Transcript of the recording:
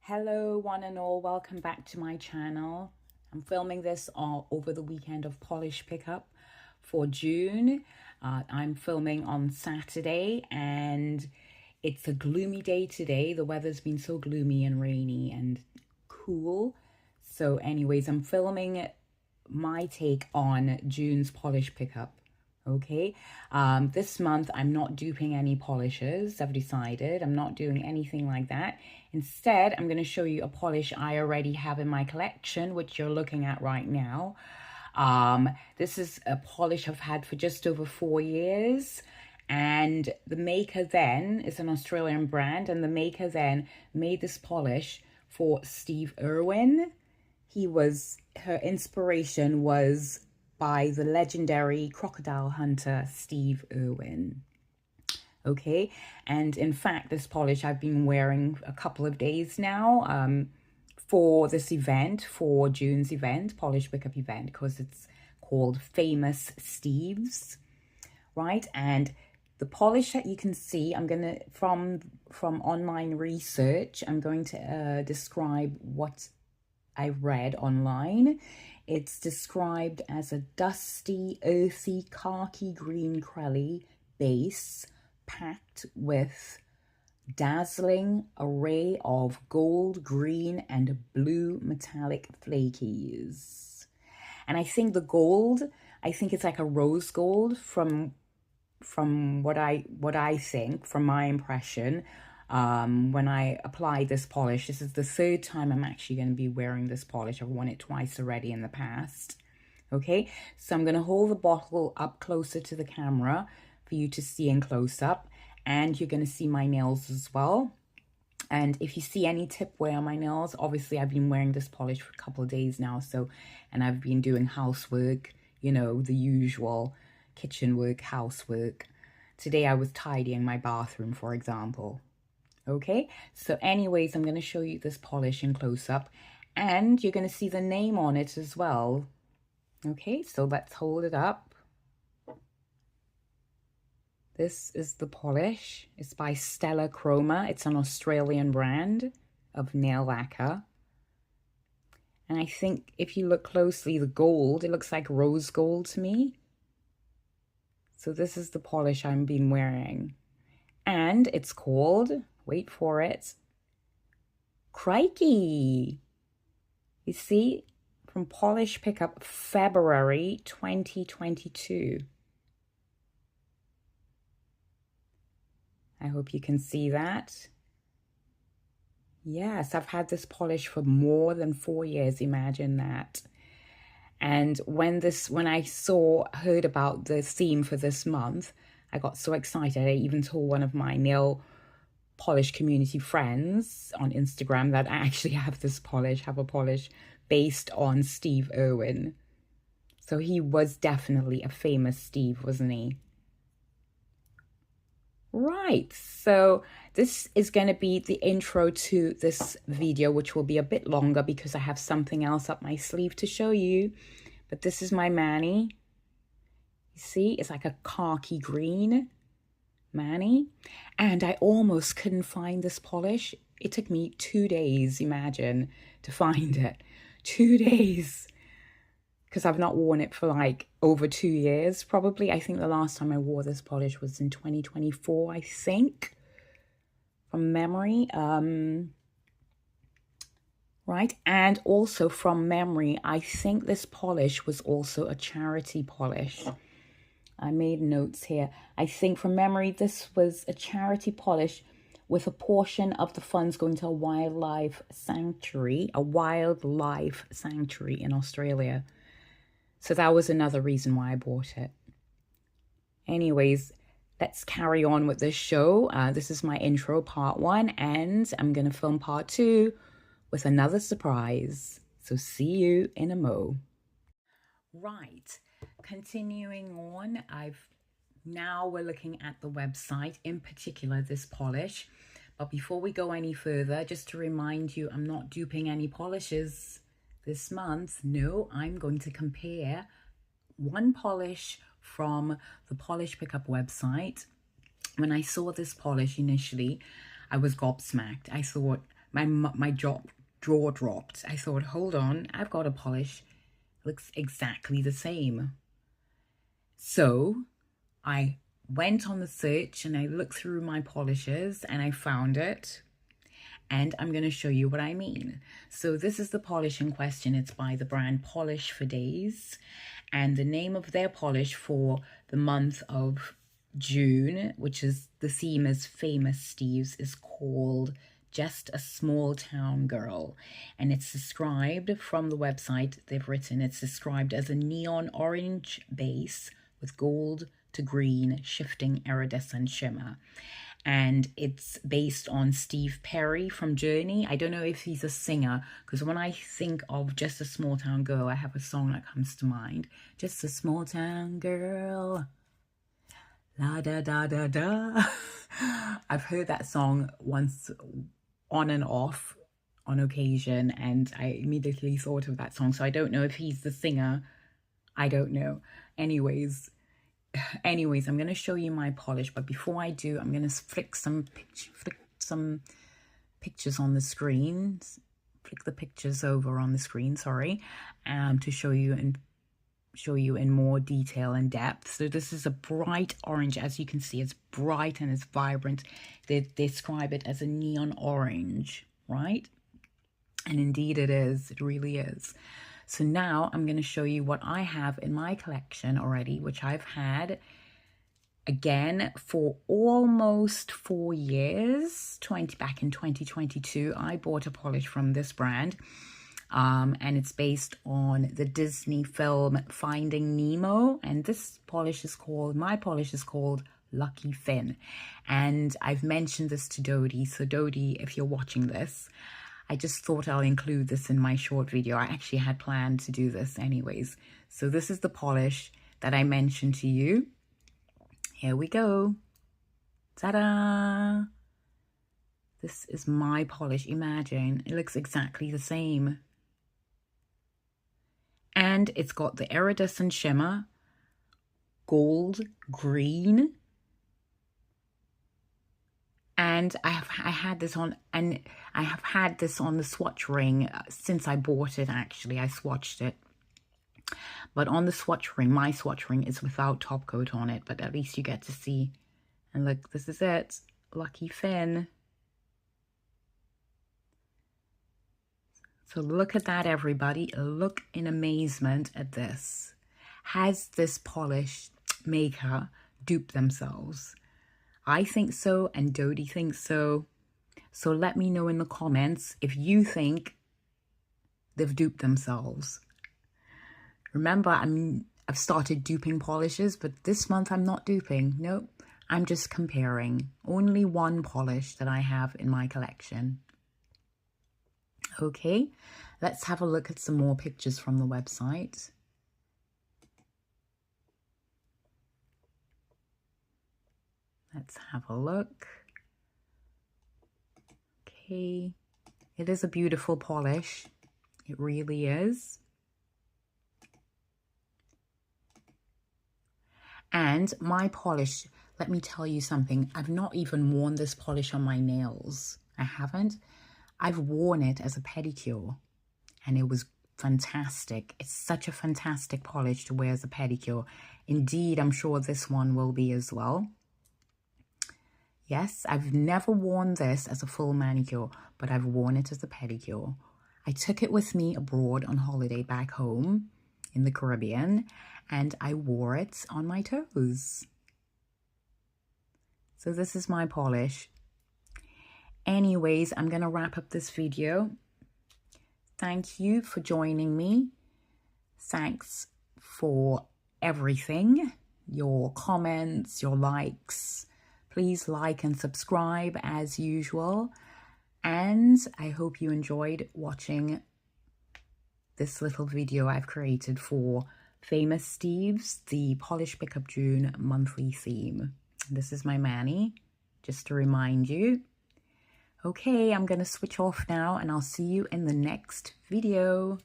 Hello one and all, welcome back to my channel. I'm filming this over the weekend of polish pickup for June. I'm filming on Saturday and it's a gloomy day today. The weather's been so gloomy and rainy and cool. So anyways, I'm filming my take on June's polish pickup. Okay, this month I'm not duping any polishes. I've decided I'm not doing anything like that. Instead, I'm going to show you a polish I already have in my collection, which you're looking at right now. This is a polish I've had for just over 4 years, and the maker then is an Australian brand, and the maker then made this polish for Steve Irwin. Her inspiration was by the legendary crocodile hunter Steve Irwin. Okay, and in fact this polish I've been wearing a couple of days now for this event, for June's event, polish pickup event, because it's called Famous Steve's, right? And the polish that you can see, I'm gonna from online research, I'm going to describe what I read online. It's described as a dusty, earthy, khaki green crelly base packed with dazzling array of gold, green, and blue metallic flakies. And I think the gold, I think it's like a rose gold from what I think, from my impression. When I applied this polish, this is the third time I'm actually going to be wearing this polish. I've worn it twice already in the past. Okay, so I'm going to hold the bottle up closer to the camera for you to see in close up, and you're going to see my nails as well. And if you see any tip wear on my nails, obviously I've been wearing this polish for a couple of days now, and I've been doing housework, you know, the usual kitchen work, housework. Today I was tidying my bathroom, for example. Okay, so anyways, I'm going to show you this polish in close-up, and you're going to see the name on it as well. Okay, so let's hold it up. This is the polish. It's by Stella Chroma. It's an Australian brand of nail lacquer. And I think if you look closely, the gold, it looks like rose gold to me. So this is the polish I've been wearing. And it's called, wait for it, Crikey. You see, from Polish Pickup, February 2022. I hope you can see that. Yes, I've had this polish for more than 4 years, imagine that. And when I heard about the theme for this month, I got so excited. I even told one of my nail polish community friends on Instagram that I actually have a polish based on Steve Irwin. So he was definitely a famous Steve, wasn't he? Right, so this is going to be the intro to this video, which will be a bit longer because I have something else up my sleeve to show you. But this is my mani. You see, it's like a khaki green mani. And I almost couldn't find this polish. It took me 2 days, imagine, to find it. 2 days. Because I've not worn it for like over 2 years, probably. I think the last time I wore this polish was in 2024, I think, from memory. Right, and also from memory, I think this polish was also a charity polish. I made notes here. I think from memory, this was a charity polish with a portion of the funds going to a wildlife sanctuary in Australia. So that was another reason why I bought it. Anyways, let's carry on with this show. This is my intro, part 1, and I'm going to film part 2 with another surprise. So see you in a mo. Right, continuing on, now we're looking at the website, in particular this polish. But before we go any further, just to remind you, I'm not duping any polishes this month. No, I'm going to compare one polish from the Polish Pickup website. When I saw this polish initially, I was gobsmacked. I thought, my jaw dropped. I thought, hold on, I've got a polish. Looks exactly the same. So I went on the search and I looked through my polishes and I found it. And I'm going to show you what I mean. So this is the polish in question. It's by the brand Polish for Days. And the name of their polish for the month of June, which is the theme is Famous Steves, is called Just a Small Town Girl. And it's described from the website they've written, it's described as a neon orange base with gold to green shifting iridescent shimmer. And it's based on Steve Perry from Journey. I don't know if he's a singer, because when I think of Just a Small Town Girl, I have a song that comes to mind. Just a small town girl, la da da da da. I've heard that song once on and off on occasion, and I immediately thought of that song. So I don't know if he's the singer. I don't know. Anyways, I'm going to show you my polish, but before I do, I'm going to flick some pictures on the screen, flick the pictures over on the screen, sorry, to show you in more detail and depth. So this is a bright orange. As you can see, it's bright and it's vibrant. They describe it as a neon orange, right? And indeed it is. It really is. So now I'm going to show you what I have in my collection already, which I've had again for almost 4 years. Back in 2022, I bought a polish from this brand, and it's based on the Disney film Finding Nemo. And this polish is called, my polish is called Lucky Fin. And I've mentioned this to Dodie. So Dodie, if you're watching this, I just thought I'll include this in my short video. I actually had planned to do this anyways. So this is the polish that I mentioned to you. Here we go. Ta-da! This is my polish. Imagine, it looks exactly the same. And it's got the iridescent shimmer, gold, green. And I have had this on the swatch ring since I bought it. Actually, I swatched it, but on the swatch ring, my swatch ring is without top coat on it, but at least you get to see. And look, this is it, Lucky Fin. So look at that, everybody. Look in amazement at this. Has this polish maker duped themselves? I think so, and Dodie thinks so. So let me know in the comments if you think they've duped themselves. Remember, I've started duping polishes, but this month I'm not duping. Nope, I'm just comparing. Only one polish that I have in my collection. Okay, let's have a look at some more pictures from the website. Let's have a look. Okay, it is a beautiful polish. It really is. And my polish, let me tell you something. I've not even worn this polish on my nails. I haven't. I've worn it as a pedicure and it was fantastic. It's such a fantastic polish to wear as a pedicure. Indeed, I'm sure this one will be as well. Yes, I've never worn this as a full manicure, but I've worn it as a pedicure. I took it with me abroad on holiday back home in the Caribbean, and I wore it on my toes. So this is my polish. Anyways, I'm going to wrap up this video. Thank you for joining me. Thanks for everything, your comments, your likes. Please like and subscribe as usual. And I hope you enjoyed watching this little video I've created for Famous Steves, the Polish Pickup June monthly theme. This is my Manny, just to remind you. Okay, I'm going to switch off now and I'll see you in the next video.